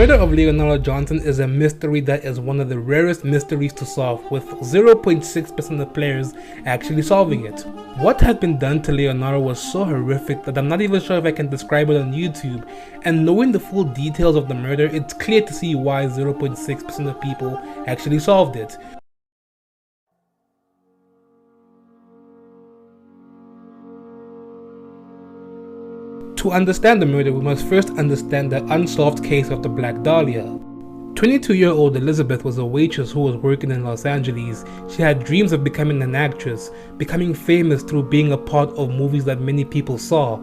murder of Leonora Johnson is a mystery that is one of the rarest mysteries to solve, with 0.6% of players actually solving it. What had been done to Leonora was so horrific that I'm not even sure if I can describe it on YouTube, and knowing the full details of the murder, it's clear to see why 0.6% of people actually solved it. To understand the murder, we must first understand the unsolved case of the Black Dahlia. 22-year-old Elizabeth was a waitress who was working in Los Angeles. She had dreams of becoming an actress, becoming famous through being a part of movies that many people saw.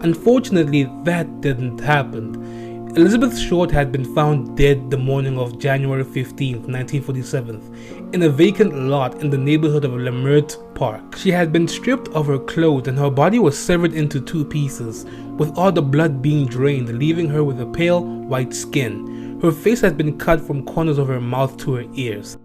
Unfortunately, that didn't happen. Elizabeth Short had been found dead the morning of January 15, 1947, in a vacant lot in the neighborhood of Leimert Park. She had been stripped of her clothes and her body was severed into 2 pieces, with all the blood being drained, leaving her with a pale white skin. Her face had been cut from corners of her mouth to her ears.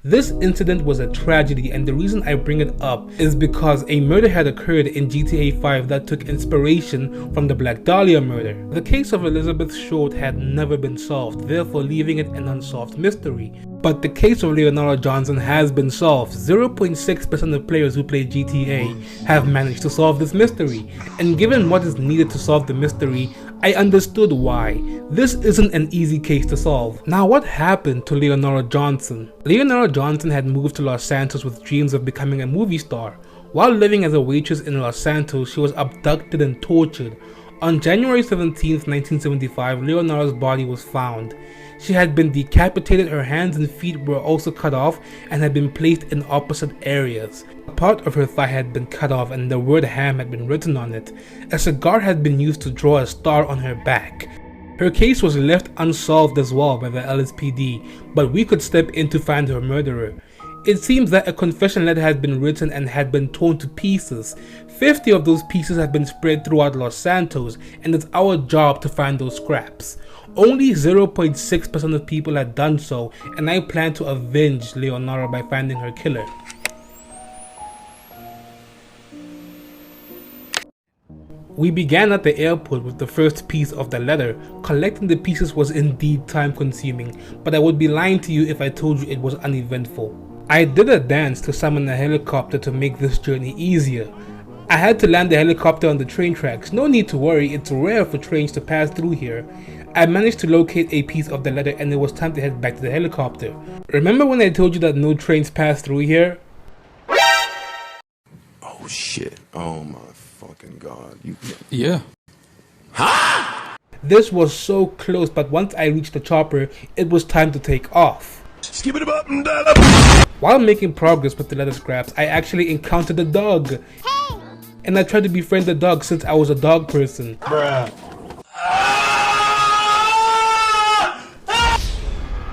This incident was a tragedy, and the reason I bring it up is because a murder had occurred in GTA 5 that took inspiration from the Black Dahlia murder. The case of Elizabeth Short had never been solved, therefore leaving it an unsolved mystery. But the case of Leonora Johnson has been solved. 0.6% of players who play GTA have managed to solve this mystery, and given what is needed to solve the mystery, I understood why. This isn't an easy case to solve. Now, what happened to Leonora Johnson? Leonora Johnson had moved to Los Santos with dreams of becoming a movie star. While living as a waitress in Los Santos, she was abducted and tortured. On January 17, 1975, Leonora's body was found. She had been decapitated, her hands and feet were also cut off and had been placed in opposite areas. A part of her thigh had been cut off and the word ham had been written on it. A cigar had been used to draw a star on her back. Her case was left unsolved as well by the LSPD, but we could step in to find her murderer. It seems that a confession letter had been written and had been torn to pieces. 50 of those pieces have been spread throughout Los Santos, and it's our job to find those scraps. Only 0.6% of people had done so, and I plan to avenge Leonora by finding her killer. We began at the airport with the first piece of the letter. Collecting the pieces was indeed time consuming, but I would be lying to you if I told you it was uneventful. I did a dance to summon a helicopter to make this journey easier. I had to land the helicopter on the train tracks. No need to worry, it's rare for trains to pass through here. I managed to locate a piece of the letter and it was time to head back to the helicopter. Remember when I told you that no trains pass through here? Oh shit, oh my fucking god. Yeah. Ha! This was so close, but once I reached the chopper, it was time to take off. Skip it up and down. While making progress with the letter scraps, I actually encountered a dog. Hey! And I tried to befriend the dog since I was a dog person. Bruh.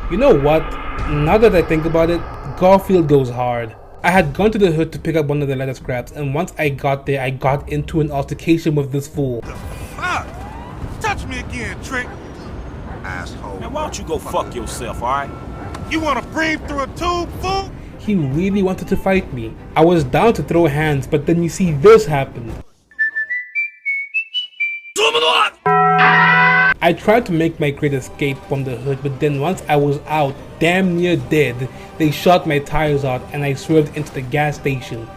You know what? Now that I think about it, Garfield goes hard. I had gone to the hood to pick up one of the letter scraps, and once I got there, I got into an altercation with this fool. Fuck! Touch me again, Trick! Asshole. Man, why don't you go fuck yourself, alright? You wanna breathe through a tube, fool? He really wanted to fight me. I was down to throw hands, but then you see this happen. I tried to make my great escape from the hood, but then once I was out, damn near dead, they shot my tires out and I swerved into the gas station.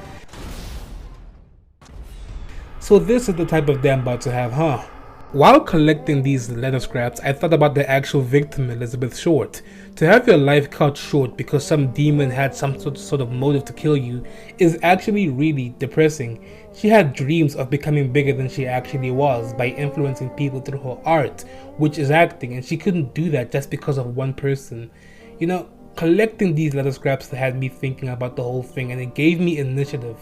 So this is the type of day I'm about to have, huh? While collecting these letter scraps, I thought about the actual victim, Elizabeth Short. To have your life cut short because some demon had some sort of motive to kill you is actually really depressing. She had dreams of becoming bigger than she actually was by influencing people through her art, which is acting, and she couldn't do that just because of one person. You know, collecting these letter scraps had me thinking about the whole thing, and it gave me initiative.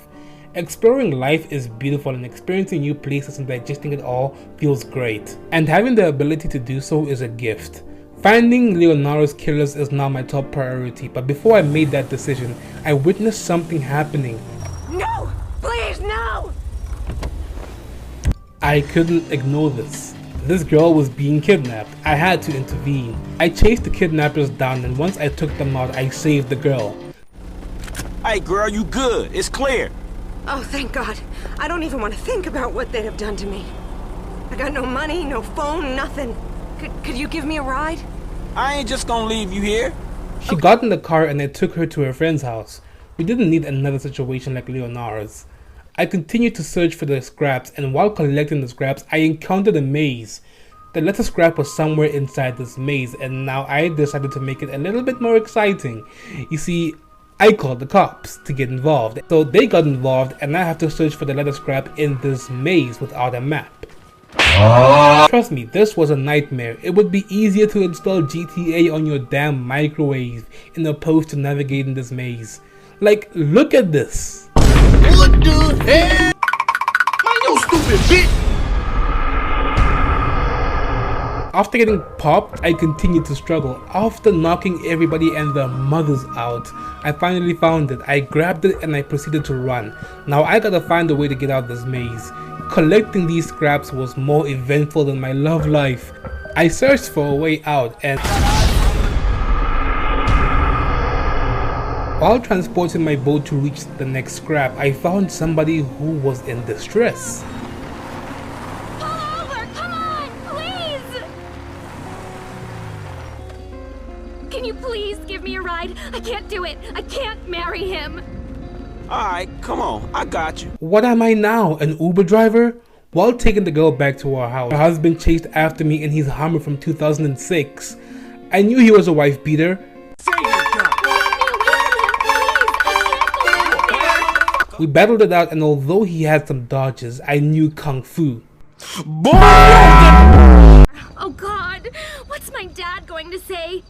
Exploring life is beautiful, and experiencing new places and digesting it all feels great. And having the ability to do so is a gift. Finding Leonora's killers is now my top priority, but before I made that decision, I witnessed something happening. No! Please, no! I couldn't ignore this. This girl was being kidnapped. I had to intervene. I chased the kidnappers down, and once I took them out, I saved the girl. Hey girl, you good. It's clear. Oh, thank God. I don't even want to think about what they'd have done to me. I got no money, no phone, nothing. Could you give me a ride? I ain't just gonna leave you here. She got in the car and I took her to her friend's house. We didn't need another situation like Leonara's. I continued to search for the scraps, and while collecting the scraps, I encountered a maze. The letter scrap was somewhere inside this maze, and now I decided to make it a little bit more exciting. You see, I called the cops to get involved. So they got involved, and I have to search for the letter scrap in this maze without a map. Trust me, this was a nightmare. It would be easier to install GTA on your damn microwave in opposed to navigating this maze. Like, look at this. What the hell? Man, you stupid bitch! After getting popped, I continued to struggle. After knocking everybody and their mothers out, I finally found it. I grabbed it and I proceeded to run. Now I gotta find a way to get out of this maze. Collecting these scraps was more eventful than my love life. I searched for a way out, and while transporting my boat to reach the next scrap, I found somebody who was in distress. Pull over! Come on! Please! Can you please give me a ride? I can't do it. I can't marry him. Alright, come on. I got you. What am I now, an Uber driver? While taking the girl back to our house, her husband chased after me in his Hummer from 2006. I knew he was a wife beater. We battled it out, and although he had some dodges, I knew Kung Fu. Oh God, what's my dad going to say?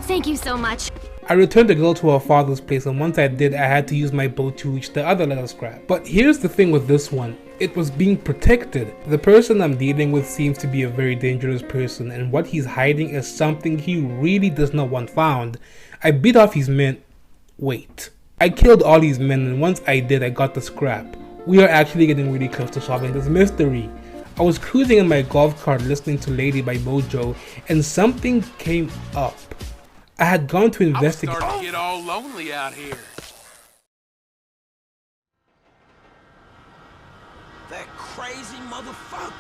Thank you so much. I returned the girl to her father's place, and once I did, I had to use my boat to reach the other letter scrap. But here's the thing with this one. It was being protected. The person I'm dealing with seems to be a very dangerous person, and what he's hiding is something he really does not want found. I beat off his men. Wait. I killed all these men, and once I did, I got the scrap. We are actually getting really close to solving this mystery. I was cruising in my golf cart listening to Lady by Mojo, and something came up. I had gone to investigate. I'm starting to get all lonely out here. That crazy motherfucker.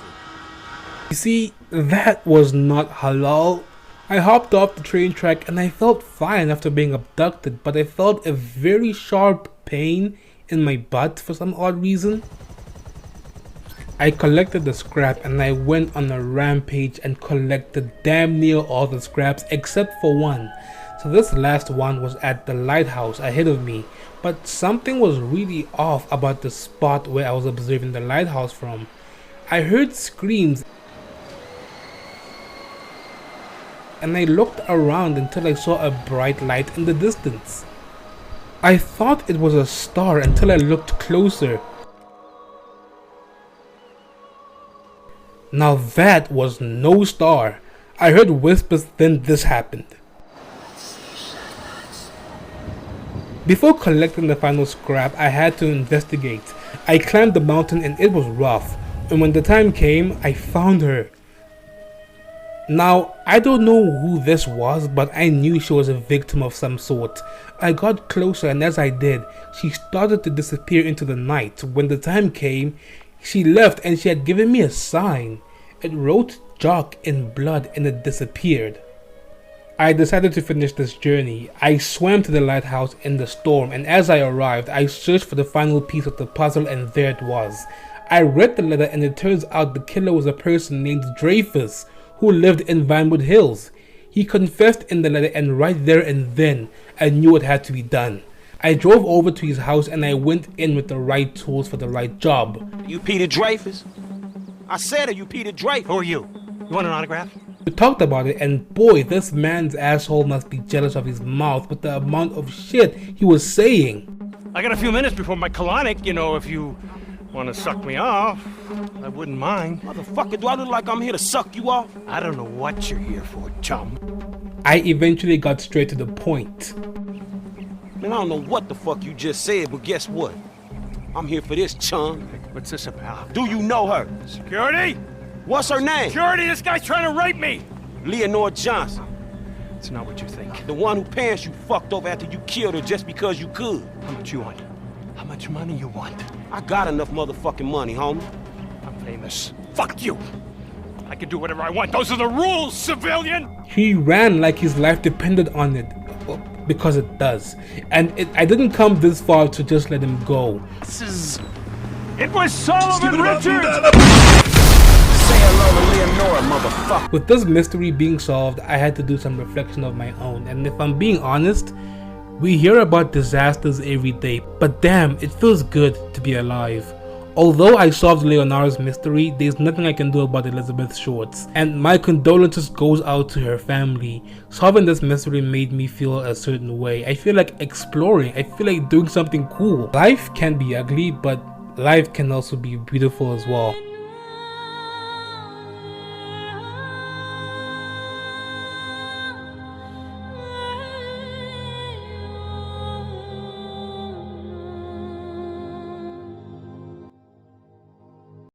You see, that was not halal. I hopped off the train track and I felt fine after being abducted, but I felt a very sharp pain in my butt for some odd reason. I collected the scrap and I went on a rampage and collected damn near all the scraps except for one. So this last one was at the lighthouse ahead of me, but something was really off about the spot where I was observing the lighthouse from. I heard screams and I looked around until I saw a bright light in the distance. I thought it was a star until I looked closer. Now that was no star. I heard whispers, then this happened. Before collecting the final scrap, I had to investigate. I climbed the mountain and it was rough, and when the time came, I found her. Now, I don't know who this was, but I knew she was a victim of some sort. I got closer, and as I did, she started to disappear into the night. When the time came, she left and she had given me a sign. It wrote Jock in blood and it disappeared. I decided to finish this journey. I swam to the lighthouse in the storm, and as I arrived, I searched for the final piece of the puzzle, and there it was. I read the letter and it turns out the killer was a person named Dreyfus who lived in Vinewood Hills. He confessed in the letter, and right there and then, I knew it had to be done. I drove over to his house and I went in with the right tools for the right job. You Peter Dreyfus? I said it, you Peter Dreyfus. Who are you? You want an autograph? We talked about it, and boy, this man's asshole must be jealous of his mouth with the amount of shit he was saying. I got a few minutes before my colonic, you know, if you want to suck me off, I wouldn't mind. Motherfucker, do I look like I'm here to suck you off? I don't know what you're here for, chum. I eventually got straight to the point. Man, I don't know what the fuck you just said, but guess what? I'm here for this, chum. What's this about? Do you know her? Security? What's her name? Security, this guy's trying to rape me! Leonore Johnson. It's not what you think. The one who parents you fucked over after you killed her just because you could. How much you want? How much money you want? I got enough motherfucking money, homie. I'm famous. Fuck you! I can do whatever I want. Those are the rules, civilian! He ran like his life depended on it, because it does. And I didn't come this far to just let him go. It was Sullivan Richards! Say hello to Leonora, motherfucker. With this mystery being solved, I had to do some reflection of my own, and if I'm being honest, we hear about disasters every day, but damn, it feels good to be alive. Although I solved Leonora's mystery, there's nothing I can do about Elizabeth Shorts, and my condolences goes out to her family. Solving this mystery made me feel a certain way. I feel like exploring, I feel like doing something cool. Life can be ugly, but life can also be beautiful as well.